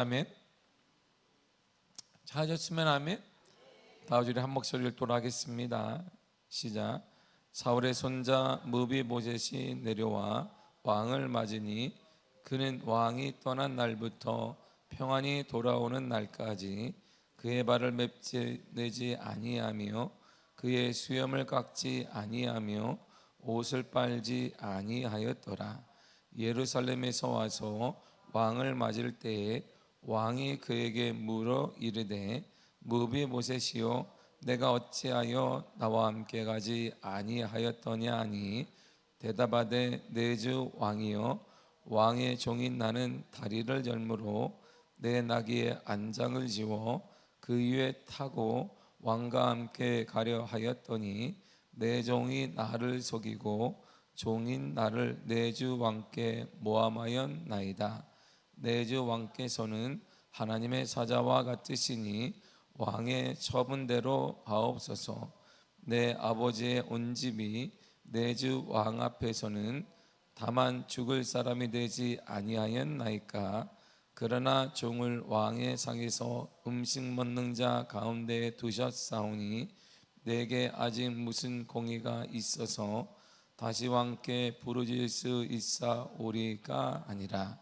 아멘. 찾으셨으면 아멘. 다 우리 한 목소리를 돌아가겠습니다. 시작. 사울의 손자 무비보셋이 내려와 왕을 맞으니 그는 왕이 떠난 날부터 평안히 돌아오는 날까지 그의 발을 맵지 내지 아니하며 그의 수염을 깎지 아니하며 옷을 빨지 아니하였더라. 예루살렘에서 와서 왕을 맞을 때에 왕이 그에게 물어 이르되 무비보셋이요 내가 어찌하여 나와 함께 가지 아니하였더냐 하니 대답하되 내 주 왕이여 왕의 종인 나는 다리를 절므로 내 나귀의 안장을 지워 그 위에 타고 왕과 함께 가려 하였더니 내 종이 나를 속이고 종인 나를 내 주 왕께 모함하였나이다. 내 주 왕께서는 하나님의 사자와 같으시니 왕의 처분대로 하옵소서. 내 아버지의 온 집이 내 주 왕 앞에서는 다만 죽을 사람이 되지 아니하였나이까. 그러나 종을 왕의 상에서 음식 먹는 자 가운데 두셨사오니 내게 아직 무슨 공의가 있어서 다시 왕께 부르질 수 있사오리까 아니라.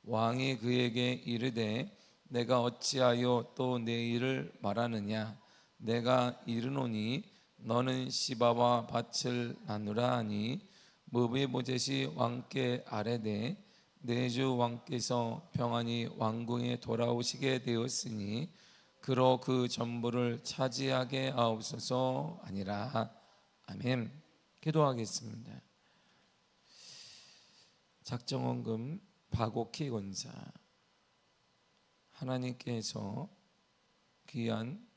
왕이 그에게 이르되 내가 어찌하여 또 내 일을 말하느냐. 내가 이르노니 너는 시바와 밭을 나누라 하니 무비보셋이 왕께 아뢰되 내 주 왕께서 평안히 왕궁에 돌아오시게 되었으니 그로 그 전부를 차지하게 하옵소서 아니라. 아멘. 기도하겠습니다. 작정원금 박옥희 권사, 하나님께서 귀한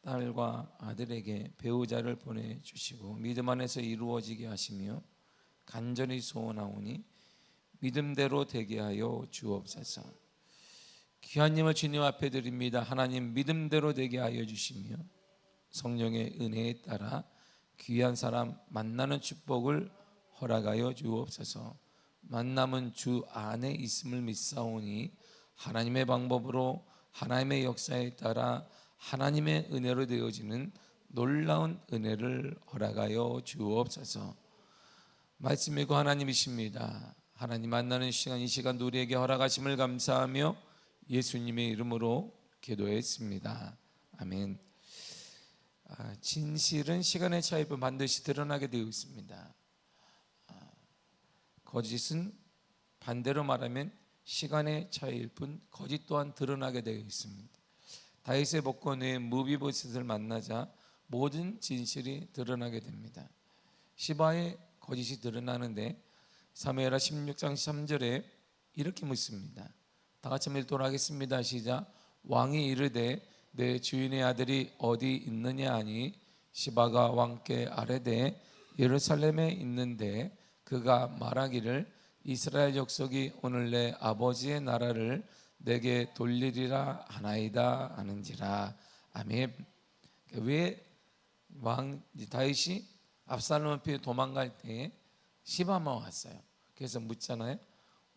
딸과 아들에게 배우자를 보내주시고 믿음 안에서 이루어지게 하시며 간절히 소원하오니 믿음대로 되게 하여 주옵소서. 귀한 님을 주님 앞에 드립니다. 하나님 믿음대로 되게 하여 주시며 성령의 은혜에 따라 귀한 사람 만나는 축복을 허락하여 주옵소서. 만남은 주 안에 있음을 믿사오니 하나님의 방법으로 하나님의 역사에 따라 하나님의 은혜로 되어지는 놀라운 은혜를 허락하여 주옵소서. 말씀 읽고 하나님이십니다. 하나님 만나는 시간, 이 시간 우리에게 허락하심을 감사하며 예수님의 이름으로 기도했습니다. 아멘. 진실은 시간의 차이로 반드시 드러나게 되어 있습니다. 거짓은 반대로 말하면 시간의 차이일 뿐 거짓 또한 드러나게 되어 있습니다. 다윗의 복권에 무비보셋을 만나자 모든 진실이 드러나게 됩니다. 시바의 거짓이 드러나는데 사무엘하 16장 3절에 이렇게 묻습니다. 다 같이 한번 읽도록 하겠습니다. 시작. 왕이 이르되 내 주인의 아들이 어디 있느냐 하니 시바가 왕께 아뢰되 예루살렘에 있는데 그가 말하기를 이스라엘 족속이 오늘 내 아버지의 나라를 내게 돌리리라 하나이다 하는지라. 아멘. 왜 왕 다윗이 압살롬 앞에 도망갈 때 시바만 왔어요. 그래서 묻잖아요.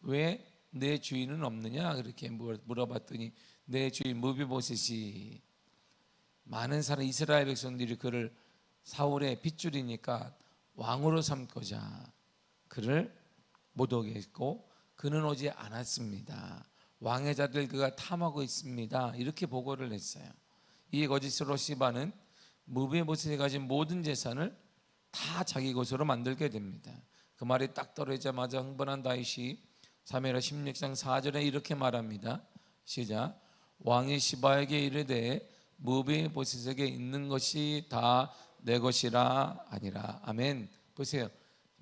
왜 내 주인은 없느냐 그렇게 물어봤더니 내 주인 무비보셋이 많은 사람 이스라엘 백성들이 그를 사울의 핏줄이니까 왕으로 삼고자 그를 못 오게 했고 그는 오지 않았습니다. 왕의 자들 그가 탐하고 있습니다. 이렇게 보고를 했어요. 이 거짓으로 시바는 무비보셋이 가진 모든 재산을 다 자기 것으로 만들게 됩니다. 그 말이 딱 떨어지자마자 흥분한 다윗이 사무엘하 16장 4절에 이렇게 말합니다. 시작. 왕이 시바에게 이르되 무비보셋에게 있는 것이 다 내 것이라 아니라. 아멘. 보세요.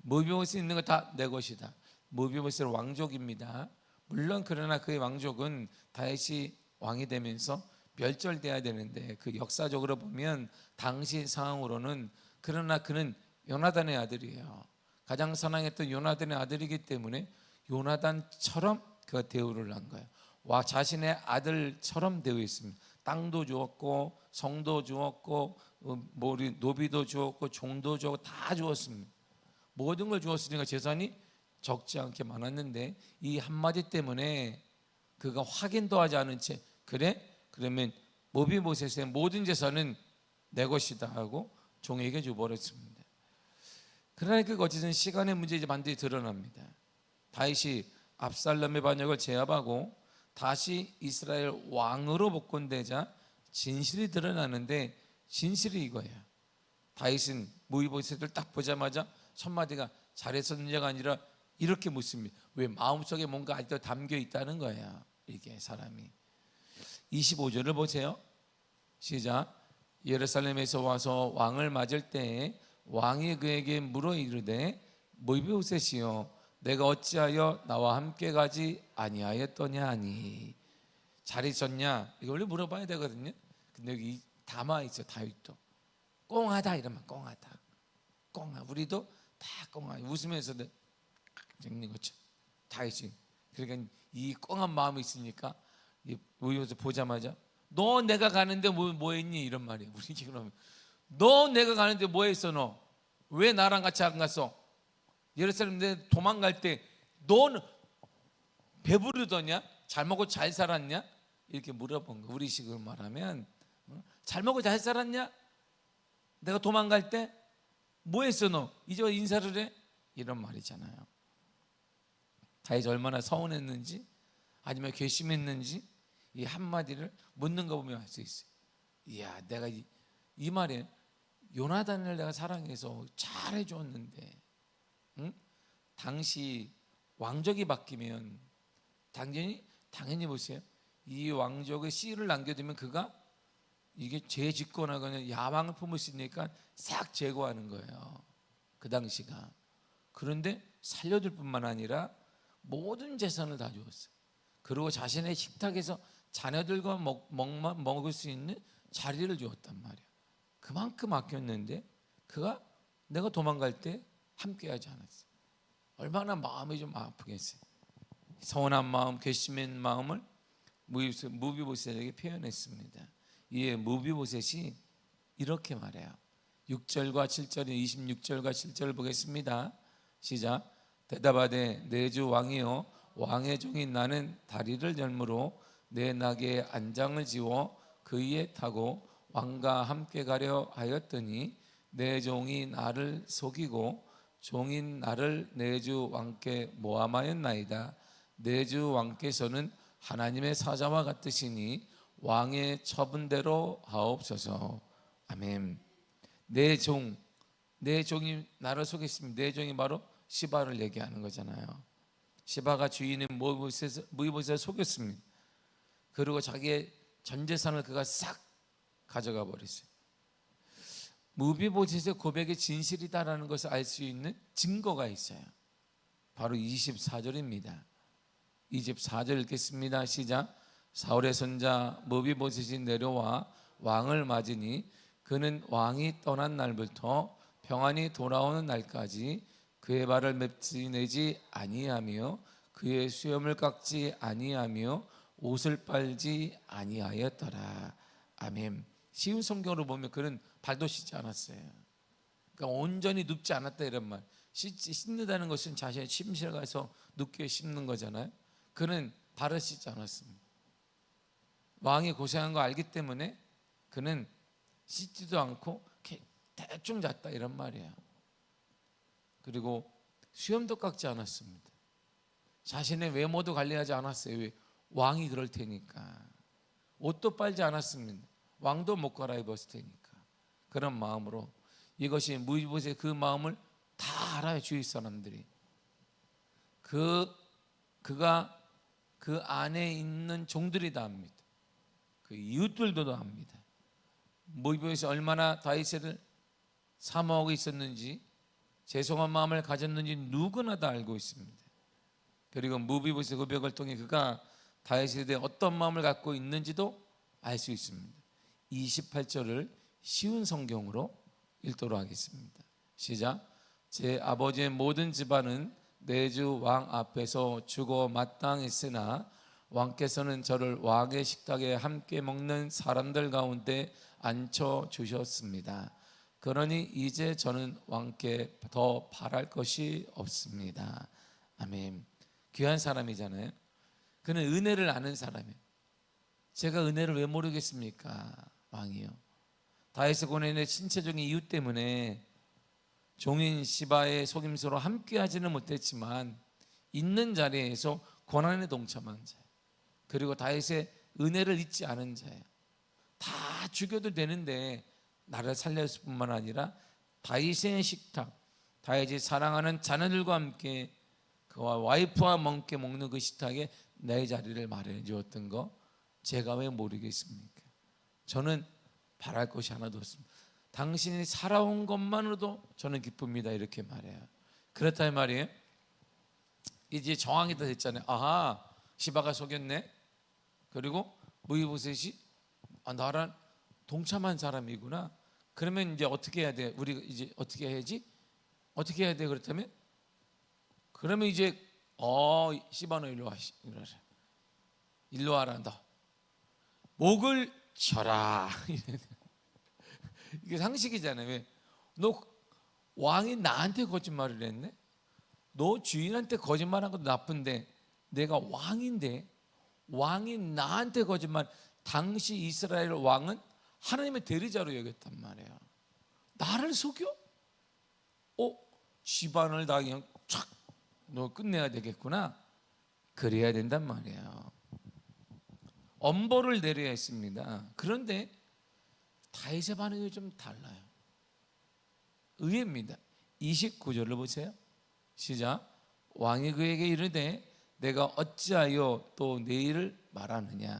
무비보셋에 있는 거 다 내 것이다. 무비보셋은 왕족입니다. 물론 그러나 그의 왕족은 다윗이 왕이 되면서 멸절돼야 되는데 그 역사적으로 보면 당시 상황으로는 그러나 그는 요나단의 아들이에요. 가장 사랑했던 요나단의 아들이기 때문에 요나단처럼 그가 대우를 한 거예요. 와 자신의 아들처럼 되어 있습니다. 땅도 주었고 성도 주었고 노비도 주었고 종도 주었고 다 주었습니다. 모든 걸 주었으니까 재산이 적지 않게 많았는데 이 한마디 때문에 그가 확인도 하지 않은 채 그래? 그러면 모비보셋의 모든 재산은 내 것이다 하고 종에게 줘버렸습니다. 그러나 그 어쨌든 시간의 문제 이제 반드시 드러납니다. 다윗이 압살롬의 반역을 제압하고 다시 이스라엘 왕으로 복권되자 진실이 드러나는데 진실이 이거야. 다윗은 모비보셋을 딱 보자마자 첫 마디가 잘했었느냐가 아니라 이렇게 묻습니다. 왜 마음속에 뭔가 아직도 담겨 있다는 거야. 이게 사람이. 25절을 보세요. 시작. 예루살렘에서 와서 왕을 맞을 때에 왕이 그에게 물어 이르되 모비보셋이여 내가 어찌하여 나와 함께 가지 아니하였더냐 하니. 잘 있었냐? 이거 원래 물어봐야 되거든요. 근데 여기 담아 있어. 다윗도 꽁하다 이러면 꽁하다. 꽁하. 우리도 다 꽁하. 웃으면서 적는 거죠. 다윗이. 그러니까 이 꽁한 마음이 있으니까 모이면서 보자마자 너 내가 가는데 뭐 했니? 이런 말이에요. 우리 지금 너 내가 가는데 뭐 했어 너? 왜 나랑 같이 안 갔어? 예루살렘 내 도망갈 때 너는 배부르더냐? 잘 먹고 잘 살았냐? 이렇게 물어본 거. 우리식으로 말하면 잘 먹고 잘 살았냐? 내가 도망갈 때 뭐 했어 너? 이제 인사를 해? 이런 말이잖아요. 다윗이 얼마나 서운했는지 아니면 괘씸했는지 이 한마디를 묻는 거 보면 알 수 있어요. 이야, 내가 이 말에 요나단을 내가 사랑해서 잘해 줬는데, 응? 당시 왕족이 바뀌면 당연히 보세요. 이 왕족의 씨를 남겨두면 그가 이게 죄 짓고 나거나 야망을 품을 수 있으니까 싹 제거하는 거예요. 그 당시가. 그런데 살려둘 뿐만 아니라 모든 재산을 다 주었어요. 그리고 자신의 식탁에서 자녀들과 먹을 수 있는 자리를 주었단 말이야. 그만큼 아꼈는데 그가 내가 도망갈 때 함께하지 않았어. 얼마나 마음이 좀 아프겠어요. 서운한 마음, 괘씸한 마음을 모비보셋에게 표현했습니다. 이에 모비보셋이 이렇게 말해요. 6절과 7절, 26절과 7절을 보겠습니다. 시작. 대답하되 내 주 왕이여 왕의 종인 나는 다리를 절므로 내 나귀에 안장을 지워 그 위에 타고 왕과 함께 가려 하였더니 내 종이 나를 속이고 종인 나를 내 주 왕께 모함하였나이다. 내 주 왕께서는 하나님의 사자와 같으시니 왕의 처분대로 하옵소서. 아멘. 내 종이 나를 속였습니다. 내 종이 바로 시바를 얘기하는 거잖아요. 시바가 주인인 모비보셋을 속였습니다. 그리고 자기의 전 재산을 그가 싹 가져가 버렸어요. 모비보셋의 고백이 진실이다라는 것을 알 수 있는 증거가 있어요. 바로 24절입니다. 24절 읽겠습니다. 시작. 사울의 손자 모비보셋이 내려와 왕을 맞으니 그는 왕이 떠난 날부터 평안히 돌아오는 날까지 그의 발을 맵지 내지 아니하며 그의 수염을 깎지 아니하며 옷을 빨지 아니하였더라. 아멘. 쉬운 성경으로 보면 그는 발도 씻지 않았어요. 그러니까 온전히 눕지 않았다 이런 말. 씻는다는 것은 자신의 침실에 가서 눕게 씻는 거잖아요. 그는 발을 씻지 않았습니다. 왕이 고생한 거 알기 때문에 그는 씻지도 않고 대충 잤다 이런 말이에요. 그리고 수염도 깎지 않았습니다. 자신의 외모도 관리하지 않았어요. 왜? 왕이 그럴 테니까. 옷도 빨지 않았습니다. 왕도 못 갈아입었을 테니까. 그런 마음으로 이것이 모비보셋의 그 마음을 다 알아요. 주위 사람들이. 그가 그 안에 있는 종들이 다 압니다. 그 이웃들도 압니다. 모비보셋이 얼마나 다윗을 사모하고 있었는지, 죄송한 마음을 가졌는지 누구나 다 알고 있습니다. 그리고 모비보셋의 고백을 통해 그가 다윗에 대해 어떤 마음을 갖고 있는지도 알 수 있습니다. 28절을 쉬운 성경으로 읽도록 하겠습니다. 시작. 제 아버지의 모든 집안은 내 주 왕 앞에서 주고 마땅했으나 왕께서는 저를 왕의 식탁에 함께 먹는 사람들 가운데 앉혀 주셨습니다. 그러니 이제 저는 왕께 더 바랄 것이 없습니다. 아멘. 귀한 사람이잖아요. 그는 은혜를 아는 사람이에요. 제가 은혜를 왜 모르겠습니까? 왕이요. 다윗의 고난의 신체적인 이유 때문에 종인 시바의 속임수로 함께하지는 못했지만 있는 자리에서 고난에 동참한 자예요. 그리고 다윗의 은혜를 잊지 않은 자예요. 다 죽여도 되는데 나를 살렸을 뿐만 아니라 다윗의 식탁, 다윗이 사랑하는 자녀들과 함께 그와 와이프와 함께 먹는 그 식탁에 내 자리를 마련해 주었던 거 제가 왜 모르겠습니까? 저는 바랄 것이 하나도 없습니다. 당신이 살아온 것만으로도 저는 기쁩니다. 이렇게 말해요. 그렇다 말이에요. 이제 정황이 다 됐잖아요. 아하, 시바가 속였네. 그리고 무이보셋이 나랑 동참한 사람이구나. 그러면 이제 어떻게 해야 돼? 우리가 이제 어떻게 해야지? 어떻게 해야 돼? 그렇다면 그러면 이제 시바 너 일로 와. 일로 와라. 너 목을 쳐라. 이게 상식이잖아요. 왜? 너 왕이 나한테 거짓말을 했네? 너 주인한테 거짓말한 것도 나쁜데 내가 왕인데 왕이 나한테 거짓말. 당시 이스라엘 왕은 하나님의 대리자로 여겼단 말이에요. 나를 속여? 집안을 다 그냥 촥 너 끝내야 되겠구나. 그래야 된단 말이에요. 엄벌을 내려야 했습니다. 그런데 다윗의 반응이 좀 달라요. 의외입니다. 29절을 보세요. 시작. 왕이 그에게 이르되 내가 어찌하여 또 내 일을 말하느냐.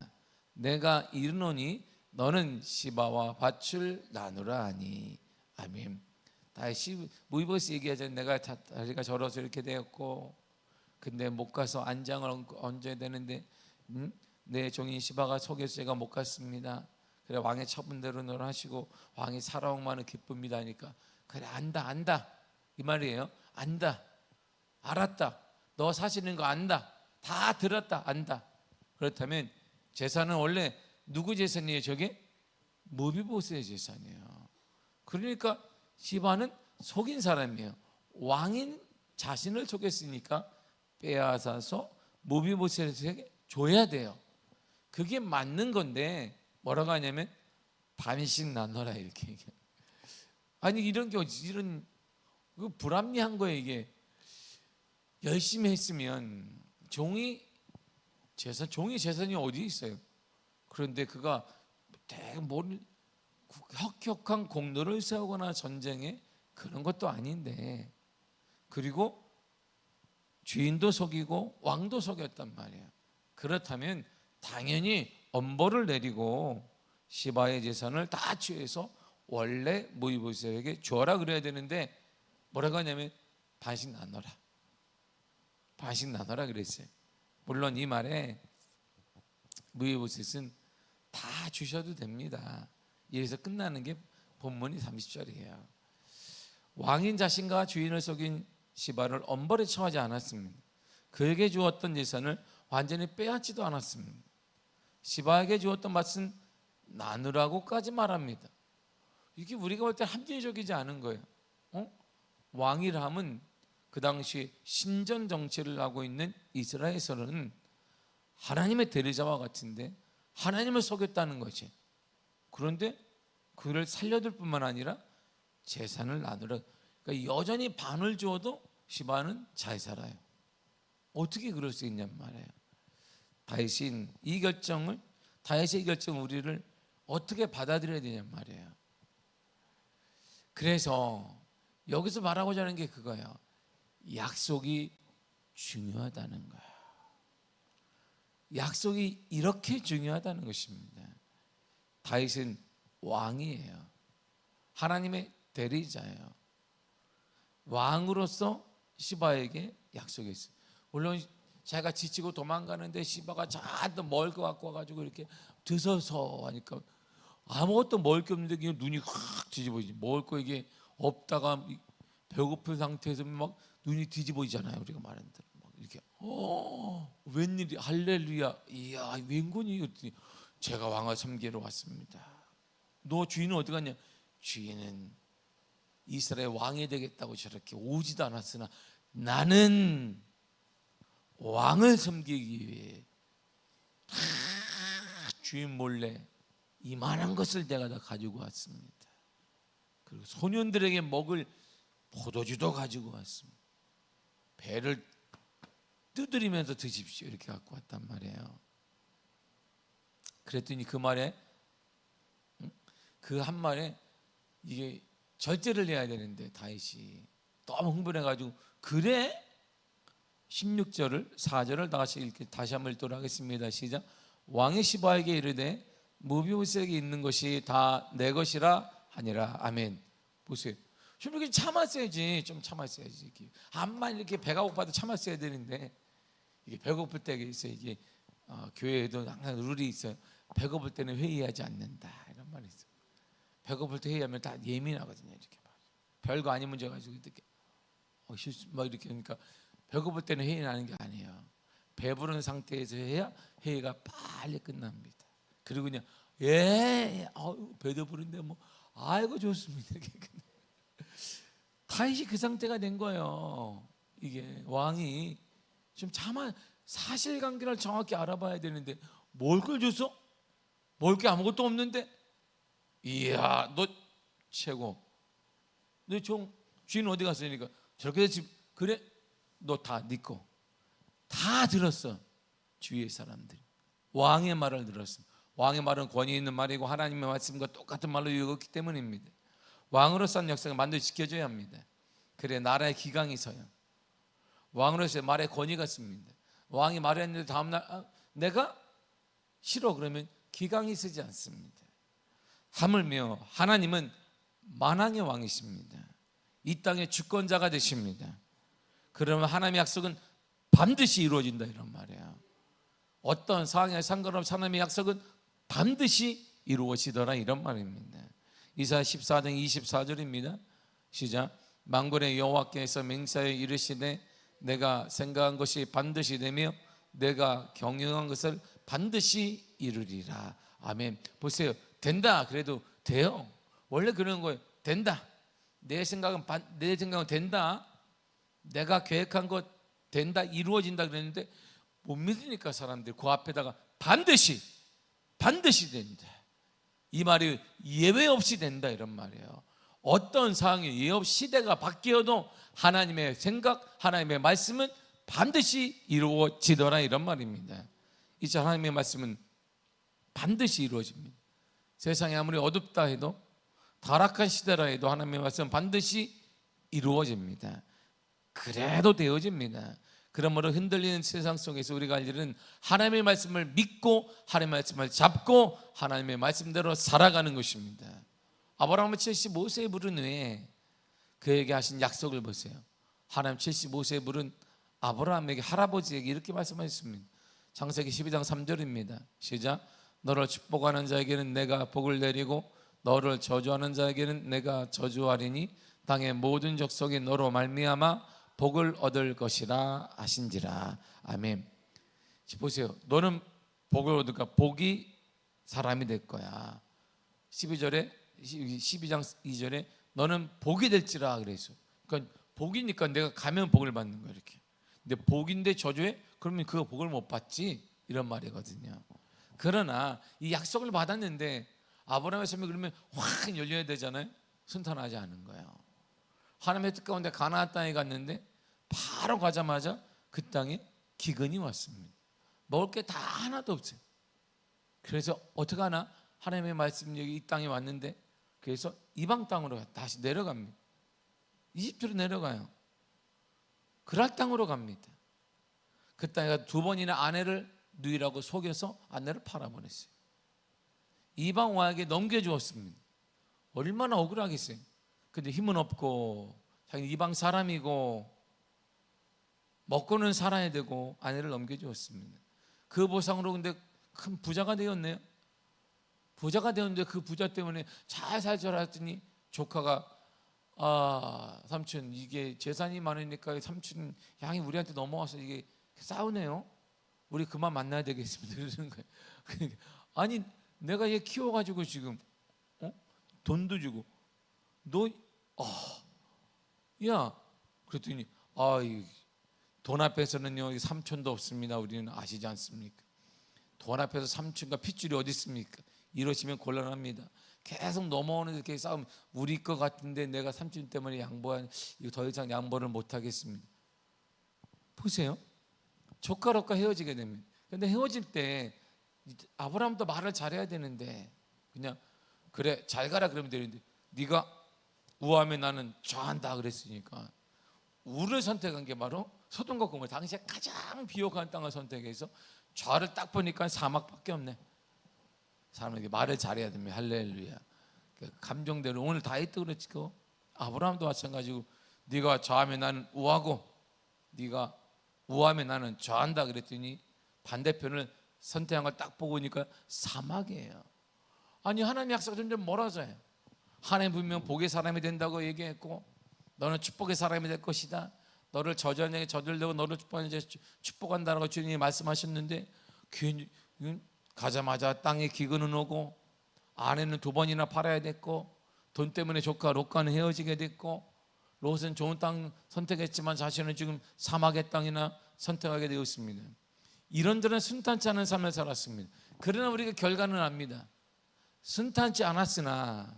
내가 이르노니 너는 시바와 밭을 나누라 하니. 아멘. 다시 무이보스 얘기하자면 내가 다리가 저려서 이렇게 되었고 근데 못 가서 안장을 얹어야 되는데 내 종인 시바가 속여서 제가 못 갔습니다. 그래 왕의 처분대로 너를 하시고 왕이 살아오기만은 기쁩니다 하니까 그래 안다 이 말이에요. 안다, 알았다, 너 사시는 거 안다, 다 들었다, 안다. 그렇다면 재산은 원래 누구 재산이에요? 저게 무비보스의 재산이에요. 그러니까 시바는 속인 사람이에요. 왕인 자신을 속였으니까 빼앗아서 무비보스에게 줘야 돼요. 그게 맞는 건데 뭐라고 하냐면 반씩 나눠라 이렇게 얘기해요. 아니 이런 게 이런 불합리한 거예요. 이게 열심히 했으면 종이 재산이 어디 있어요? 그런데 그가 혁혁한 공로를 세우거나 전쟁에 그런 것도 아닌데 그리고 주인도 속이고 왕도 속였단 말이에요. 그렇다면 당연히 엄벌을 내리고 시바의 재산을 다 취해서 원래 무이보셋에게 줘라 그래야 되는데 뭐라고 하냐면 반씩 나눠라 그랬어요. 물론 이 말에 무이보셋은 다 주셔도 됩니다. 이래서 끝나는 게 본문이 30절이에요. 왕인 자신과 주인을 속인 시바를 엄벌에 처하지 않았습니다. 그에게 주었던 재산을 완전히 빼앗지도 않았습니다. 시바에게 주었던 밭은 나누라고까지 말합니다. 이게 우리가 볼 때 합리적이지 않은 거예요. 왕이라 하면 그 당시 신전 정치를 하고 있는 이스라엘에서는 하나님의 대리자와 같은데 하나님을 속였다는 거지. 그런데 그를 살려둘 뿐만 아니라 재산을 나누라. 그러니까 여전히 반을 주어도 시바는 잘 살아요. 어떻게 그럴 수 있냔 말이에요. 다윗의 이 결정을 우리를 어떻게 받아들여야 되냔 말이에요. 그래서 여기서 말하고자 하는 게 그거예요. 약속이 중요하다는 거야. 약속이 이렇게 중요하다는 것입니다. 다윗은 왕이에요. 하나님의 대리자예요. 왕으로서 시바에게 약속했어요. 물론 자기가 지치고 도망가는데 시바가 잔뜩 먹을 거 갖고 와가지고 이렇게 드서서 하니까 아무것도 먹을 게 없는데 그냥 눈이 확 뒤집어지지. 먹을 거 이게 없다가 배고픈 상태에서 막 눈이 뒤집어지잖아요. 우리가 말하는 대로 막 이렇게 웬일이 할렐루야. 이야 웬군이 그랬더니 제가 왕을 섬기러 왔습니다. 너 주인은 어디 갔냐? 주인은 이스라엘 왕이 되겠다고 저렇게 오지도 않았으나 나는 왕을 섬기기 위해 다 주인 몰래 이만한 것을 내가 다 가지고 왔습니다. 그리고 소년들에게 먹을 포도주도 가지고 왔습니다. 배를 두드리면서 드십시오 이렇게 갖고 왔단 말이에요. 그랬더니 그 말에 그 한 말에 이게 절제를 해야 되는데 다윗이 너무 흥분해가지고 그래? 16절을 4절을 다시 한번 읽도록 하겠습니다. 시작. 왕이 시바에게 이르되 무비보셋에게 있는 것이 다 내 것이라 하니라. 아멘. 보세요. 좀 이렇게 참았어야지. 좀 참았어야지. 이렇게. 암만 이렇게 배가 고파도 참았어야 되는데 이게 배고플 때가 있어요. 이게 교회에도 항상 룰이 있어요. 배고플 때는 회의하지 않는다 이런 말이 있어요. 배고플 때 회의하면 다 예민하거든요. 이렇게 별거 아닌 문제 가지고 이렇게 실수 막 이렇게 하니까 배고플 때는 회의하는 게 아니에요. 배부른 상태에서 해야 회의가 빨리 끝납니다. 그리고 그냥 배도 부른데 뭐 아이고 좋습니다. 이렇게 다윗이 그 상태가 된 거예요. 이게 왕이 좀 참아 사실관계를 정확히 알아봐야 되는데 뭘 걸 줬어? 먹을 게 아무것도 없는데 이야 너 최고. 너 주인 어디 갔으니까 저렇게 집 그래 너 다 네 거 다 들었어. 주위의 사람들이 왕의 말을 들었습니다. 왕의 말은 권위 있는 말이고 하나님의 말씀과 똑같은 말로 읽었기 때문입니다. 왕으로서 한 역사가 반드시 지켜져야 합니다. 그래 나라의 기강이 서요. 왕으로서의 말에 권위가 있습니다. 왕이 말했는데 다음날 내가 싫어 그러면 기강이 서지 않습니다. 하물며 하나님은 만왕의 왕이십니다. 이 땅의 주권자가 되십니다. 그러면 하나님의 약속은 반드시 이루어진다 이런 말이에요. 어떤 상황에 상관없이 하나님의 약속은 반드시 이루어지더라 이런 말입니다. 이사야 14장 24절입니다. 시작. 만군의 여호와께서 맹세하여 이르시되 내가 생각한 것이 반드시 되며 내가 경영한 것을 반드시 이루리라. 아멘. 보세요. 된다. 그래도 돼요. 원래 그런 거예요. 된다. 내 생각은 된다. 내가 계획한 것 된다. 이루어진다 그랬는데 못 믿으니까 사람들이 그 앞에다가 반드시 된다. 이 말이 예외 없이 된다 이런 말이에요. 어떤 상황이 예외 없이 시대가 바뀌어도 하나님의 생각, 하나님의 말씀은 반드시 이루어지더라 이런 말입니다. 이제 하나님의 말씀은 반드시 이루어집니다. 세상이 아무리 어둡다 해도 타락한 시대라 해도 하나님의 말씀은 반드시 이루어집니다. 그래도 되어집니다. 그러므로 흔들리는 세상 속에서 우리가 할 일은 하나님의 말씀을 믿고 하나님의 말씀을 잡고 하나님의 말씀대로 살아가는 것입니다. 아브라함은 75세에 부른 후에 그에게 하신 약속을 보세요. 하나님 75세에 부른 아브라함에게 할아버지에게 이렇게 말씀하셨습니다. 창세기 12장 3절입니다. 시작. 너를 축복하는 자에게는 내가 복을 내리고 너를 저주하는 자에게는 내가 저주하리니 땅의 모든 족속이 너로 말미암아 복을 얻을 것이라 하신지라. 아멘. 보세요. 너는 복을 얻을까? 복이 사람이 될 거야. 12장 2절에 너는 복이 될지라 그랬어. 그러니까 복이니까 내가 가면 복을 받는 거야 이렇게. 근데 복인데 저주해? 그러면 그거 복을 못 받지 이런 말이거든요. 그러나 이 약속을 받았는데 아브라함의 삶이 그러면 확 열려야 되잖아요. 순탄하지 않은 거예요. 하나님의 뜻 가운데 가나안 땅에 갔는데 바로 가자마자 그 땅에 기근이 왔습니다. 먹을 게 다 하나도 없어요. 그래서 어떻게 하나 하나님의 말씀이 이 땅에 왔는데 그래서 이방 땅으로 다시 내려갑니다. 이집트로 내려가요. 그랄 땅으로 갑니다. 그 땅에 두 번이나 아내를 누이라고 속여서 아내를 팔아버렸어요. 이방 왕에게 넘겨주었습니다. 얼마나 억울하겠어요. 근데 힘은 없고 자기 이방 사람이고 먹고는 살아야 되고 아내를 넘겨주었습니다. 그 보상으로 근데 큰 부자가 되었네요. 부자가 되었는데 그 부자 때문에 잘 살 줄 알았더니 조카가 삼촌 이게 재산이 많으니까 삼촌 양이 우리한테 넘어와서 이게 싸우네요. 우리 그만 만나야 되겠습니다. 그러는 거예요. 아니 내가 얘 키워가지고 지금 돈도 주고 야 그랬더니 돈 앞에서는요 삼촌도 없습니다. 우리는 아시지 않습니까? 돈 앞에서 삼촌과 핏줄이 어디 있습니까? 이러시면 곤란합니다. 계속 넘어오는 이렇게 싸움, 우리 것 같은데 내가 삼촌 때문에 이거 더 이상 양보를 못 하겠습니다. 보세요. 조카롭과 헤어지게 됩니다. 근데 헤어질 때 아브라함도 말을 잘해야 되는데 그냥 그래 잘 가라 그러면 되는데 네가 우하면 나는 좌한다 그랬으니까 우를 선택한 게 바로 소돔과 고모라 당시에 가장 비옥한 땅을 선택해서 좌를 딱 보니까 사막밖에 없네. 사람에게 말을 잘해야 됩니다. 할렐루야. 감정대로 오늘 다윗도 그렇고 아브라함도 마찬가지고 네가 좌하면 나는 우하고 네가 우하면 나는 좌한다 그랬더니 반대편을 선택한 걸 딱 보고 보니까 사막이에요. 아니 하나님 약속 점점 멀어져요. 하나님 분명 복의 사람이 된다고 얘기했고 너는 축복의 사람이 될 것이다. 너를 저전에 저들되고 너를 축복한다라고 주님이 말씀하셨는데 가자마자 땅에 기근은 오고 아내는 2번이나 팔아야 됐고 돈 때문에 조카 롯과는 헤어지게 됐고 롯은 좋은 땅 선택했지만 자신은 지금 사막의 땅이나 선택하게 되었습니다. 이런저런 순탄치 않은 삶을 살았습니다. 그러나 우리가 결과는 압니다. 순탄치 않았으나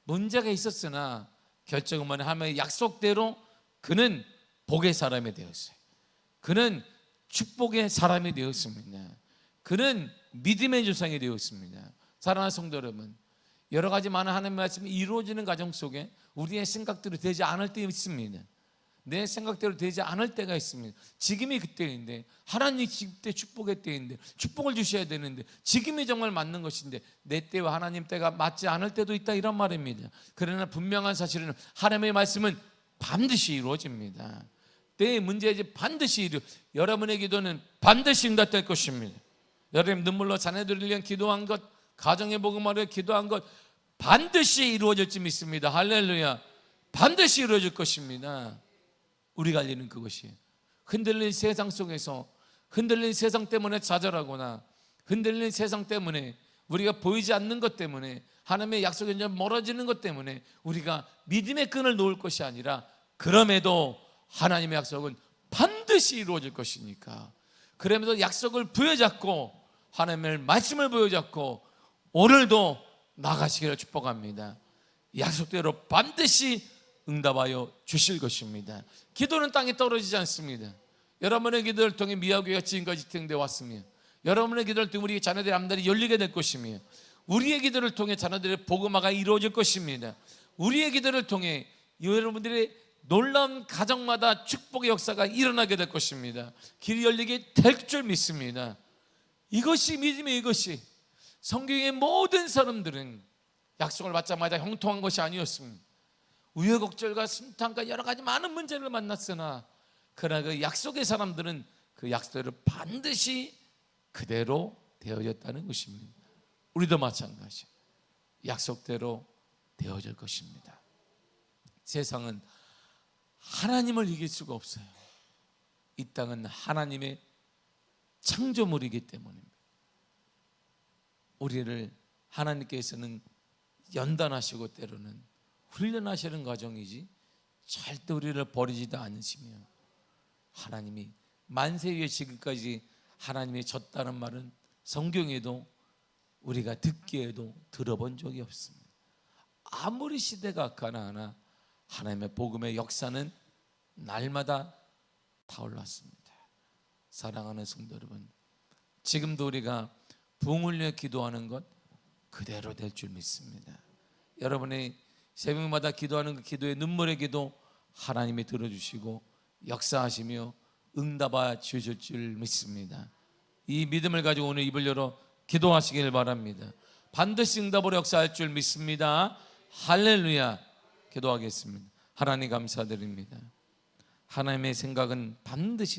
문제가 있었으나 결정은 뭐냐 하면 약속대로 그는 복의 사람이 되었어요. 그는 축복의 사람이 되었습니다. 그는 믿음의 조상이 되었습니다. 사랑하는 성도 여러분, 여러 가지 많은 하나님의 말씀이 이루어지는 과정 속에 우리의 생각대로 되지 않을 때 있습니다. 내 생각대로 되지 않을 때가 있습니다. 지금이 그때인데 하나님 때 축복의 때인데 축복을 주셔야 되는데 지금이 정말 맞는 것인데 내 때와 하나님 때가 맞지 않을 때도 있다 이런 말입니다. 그러나 분명한 사실은 하나님의 말씀은 반드시 이루어집니다. 때의 문제이지 반드시 여러분의 기도는 반드시 응답될 것입니다. 여러분 눈물로 자녀들을 위한 기도한 것 가정의 복음을 위해 기도한 것 반드시 이루어질 줄 믿습니다. 할렐루야. 반드시 이루어질 것입니다. 우리가 알리는 그것이에요. 흔들린 세상 속에서 흔들린 세상 때문에 좌절하거나 흔들린 세상 때문에 우리가 보이지 않는 것 때문에 하나님의 약속에 좀 멀어지는 것 때문에 우리가 믿음의 끈을 놓을 것이 아니라 그럼에도 하나님의 약속은 반드시 이루어질 것이니까 그럼에도 약속을 부여잡고 하나님의 말씀을 부여잡고 오늘도 나가시기를 축복합니다. 약속대로 반드시 응답하여 주실 것입니다. 기도는 땅에 떨어지지 않습니다. 여러분의 기도를 통해 미아교회가 지금까지 지탱되어 왔습니다. 여러분의 기도를 통해 우리 자녀들의 앞날이 열리게 될 것입니다. 우리의 기도를 통해 자녀들의 복음화가 이루어질 것입니다. 우리의 기도를 통해 여러분들의 놀라운 가정마다 축복의 역사가 일어나게 될 것입니다. 길이 열리게 될 줄 믿습니다. 이것이 믿음의 이것이 성경의 모든 사람들은 약속을 받자마자 형통한 것이 아니었습니다. 우여곡절과 순탄과 여러 가지 많은 문제를 만났으나 그러나 그 약속의 사람들은 그 약속대로 반드시 그대로 되어졌다는 것입니다. 우리도 마찬가지 약속대로 되어질 것입니다. 세상은 하나님을 이길 수가 없어요. 이 땅은 하나님의 창조물이기 때문입니다. 우리를 하나님께서는 연단하시고 때로는 훈련하시는 과정이지 절대 우리를 버리지도 않으시며 하나님이 만세 위에 지금까지 하나님이 졌다는 말은 성경에도 우리가 듣기에도 들어본 적이 없습니다. 아무리 시대가 악하나 하나님의 복음의 역사는 날마다 타올랐습니다. 사랑하는 성도 여러분, 지금도 우리가 부흥을 위해 기도하는 것 그대로 될 줄 믿습니다. 여러분의 새벽마다 기도하는 그 기도의 눈물의 기도 하나님이 들어주시고 역사하시며 응답하 주실 줄 믿습니다. 이 믿음을 가지고 오늘 입을 열어 기도하시길 바랍니다. 반드시 응답으로 역사할 줄 믿습니다. 할렐루야. 기도하겠습니다. 하나님 감사드립니다. 하나님의 생각은 반드시